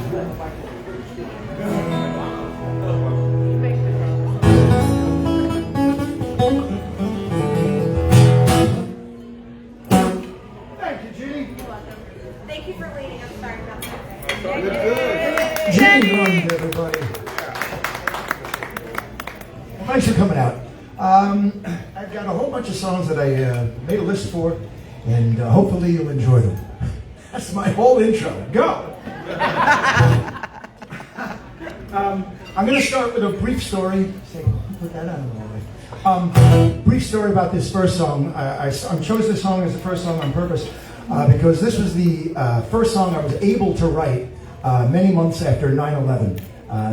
Thank you for waiting. I'm sorry about that. Good. Jenny, everybody. Well, thanks for coming out. I've got a whole bunch of songs that I made a list for, and hopefully you'll enjoy them. That's my whole intro. Go! I'm going to start with a brief story. Put that out of the way. Brief story about this first song. I chose this song as the first song on purpose because this was the first song I was able to write many months after 9/11.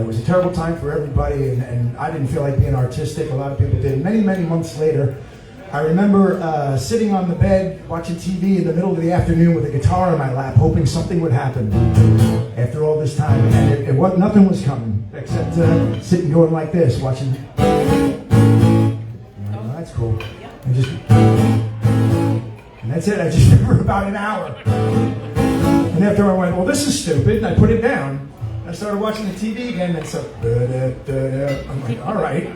It was a terrible time for everybody, and I didn't feel like being artistic. A lot of people did. Many, many months later, I remember sitting on the bed, watching TV in the middle of the afternoon with a guitar in my lap, hoping something would happen after all this time. And nothing was coming, except sitting going like this, watching. Oh, that's cool. And that's it. I just did for about an hour. And after I went, well, this is stupid, and I put it down. I started watching the TV again, and so, I'm like, all right.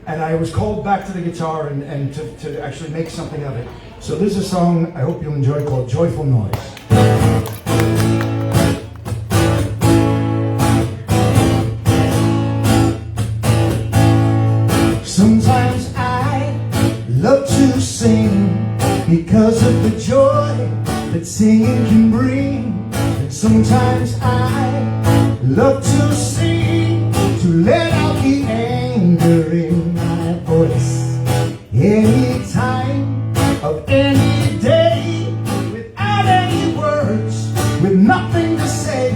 And I was called back to the guitar and to actually make something of it. So this is a song I hope you'll enjoy called Joyful Noise. Sometimes I love to sing because of the joy that singing can bring. And sometimes I love to sing to let out the anger in my voice. Any time of any day, without any words, with nothing to say,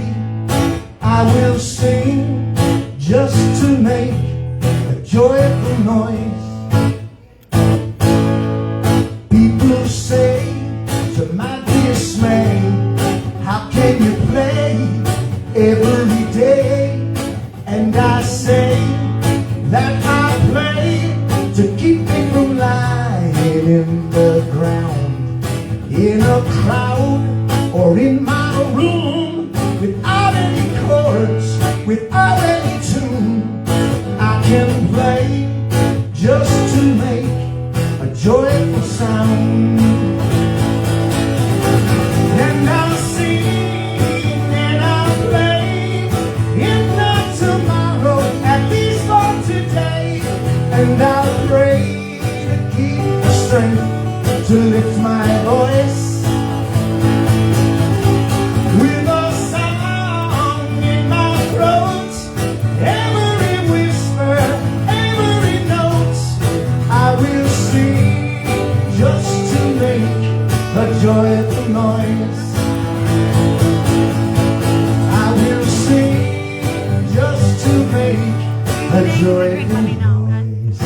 I will sing just to make a joyful noise. People say, to my dismay, how can you play every day? And I say that I play to keep me from lying in the ground, in a crowd or in my room, without any chords, without any tune. I can play just to make a joyful sound. And I'll sing and I'll play, if not tomorrow, at least for today. And I'll pray to keep the strength to lift my voice with a song in my throat. Every whisper, every note, I will sing just to make a joyful noise. I will sing just to make a joyful noise.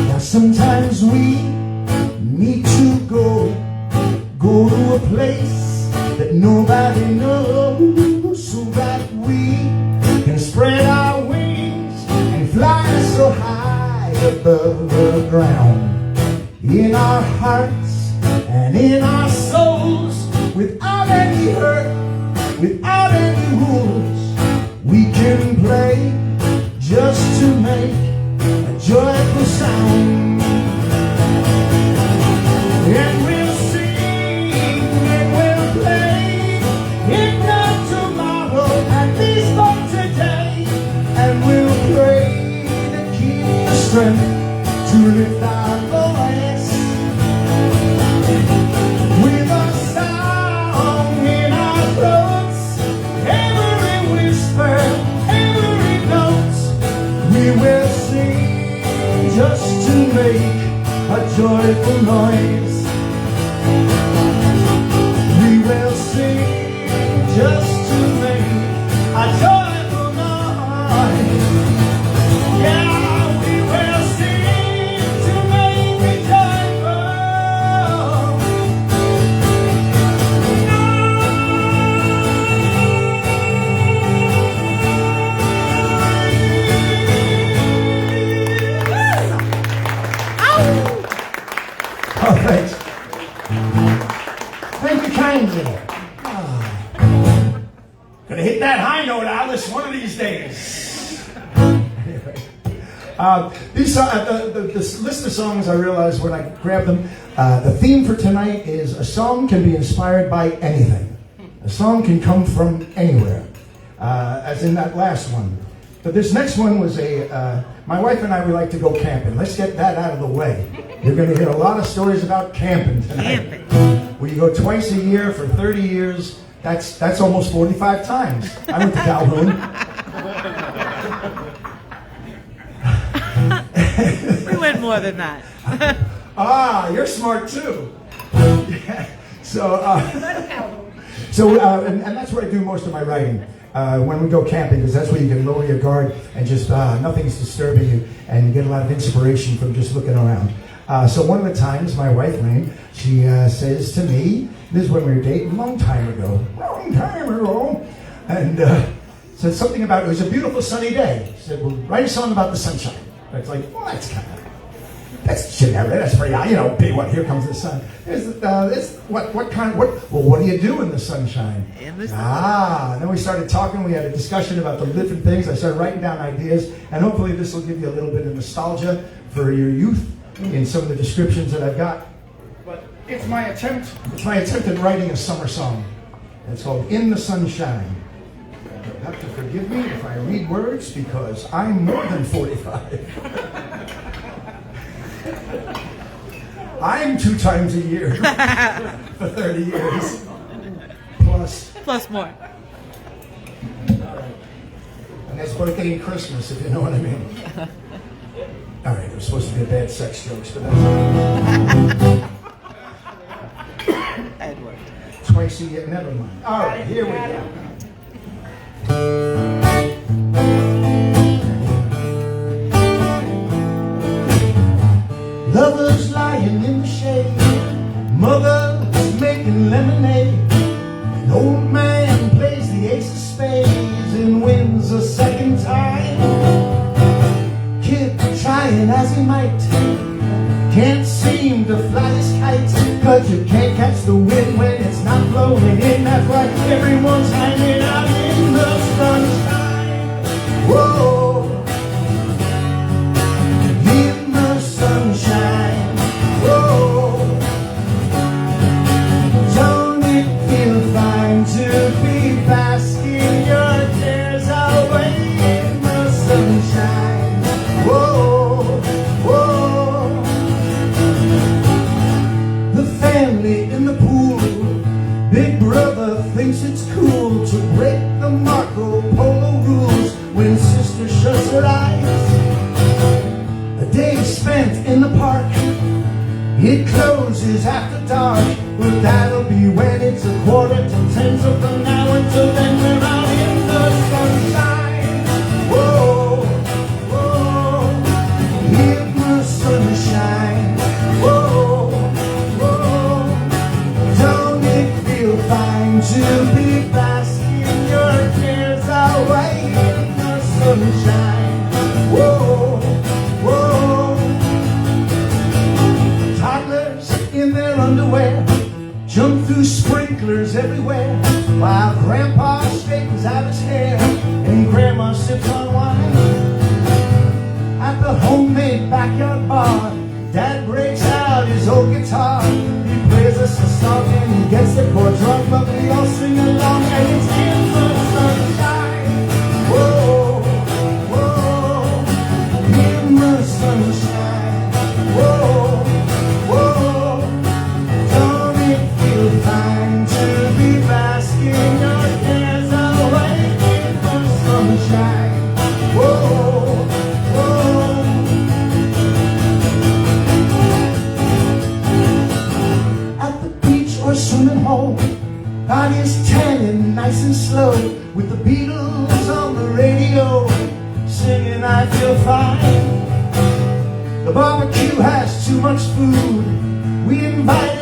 Now sometimes we need to go to a place that nobody knows, so that we can spread our wings and fly so high above the ground, in our hearts and in our souls, without any hurt, without any rules. We can play just to make a joyful sound. And we'll sing and we'll play, if not tomorrow, at least for today. And we'll pray to keep the strength to lift our voice with a song in our throats. Every whisper, every note, we will sing just to make a joyful noise. We will sing just to make a joyful noise. Yeah, we will sing to make it joyful noise. Oh, thanks. Thank you kindly. Gonna hit that high note, Alice, one of these days. Anyway, this list of songs, I realized when I grabbed them, the theme for tonight is a song can be inspired by anything. A song can come from anywhere, as in that last one. But this next one was my wife and I, we like to go camping. Let's get that out of the way. You're going to hear a lot of stories about camping tonight. We go twice a year for 30 years. That's almost 45 times. I went to Calhoun. We went more than that. You're smart too. Yeah. So, and that's where I do most of my writing. When we go camping, because that's where you can lower your guard and just nothing's disturbing you, and you get a lot of inspiration from just looking around. So one of the times, my wife, Lane, she says to me, this is when we were dating, long time ago, and said something about, it was a beautiful sunny day. She said, well, write a song about the sunshine. It's like, well, that's generic, that's pretty, big one, here comes the sun. What do you do in the sunshine? And then we started talking, we had a discussion about the different things. I started writing down ideas, and hopefully this will give you a little bit of nostalgia for your youth in some of the descriptions that I've got. But it's my attempt at writing a summer song. It's called In the Sunshine. You'll have to forgive me if I read words because I'm more than 45. I'm 2 times a year for 30 years. Plus more. And that's birthday and Christmas, if you know what I mean. All right, it was supposed to be a bad sex jokes, but that's Edward. twice a year, never mind. All right, here we go. Lovers lying in the shade, mothers making lemonade. An old man plays the ace of spades and wins a second time. Kid trying as he might, can't seem to fly his kite, 'cause you can't catch the wind when it's not blowing in. That's why everyone's hanging out in the sunshine. Whoa, in the sunshine. Whoa, don't it feel fine to be basking your cares away in the sunshine? Whoa, whoa. The family in the pool, Big Brother thinks it's cool to break the Marco Polo rules when sister shuts her eyes. A day spent in the park, it closes after dark, but that'll be when it's 9:45. So from now until then we're out in the sunshine. Whoa, whoa, in the sunshine. Whoa, whoa, don't it feel fine to be basking your cares away in the sunshine? Whoa, whoa. Toddlers in their underwear jump through sprinklers everywhere, while Grandpa straightens out his hair and Grandma sips on wine. At the homemade backyard bar, Dad breaks out his old guitar. He plays us a song and he gets the chords wrong, but we all sing along and it's in the sunshine. Whoa, whoa, in the sunshine. Whoa, whoa, don't it feel fine to be basking your cares away in the sunshine? Whoa, whoa. At the beach or swimming hole, bodies tanning nice and slow, with the Beatles on the radio singing I Feel Fine. The barbecue has too much food, we invite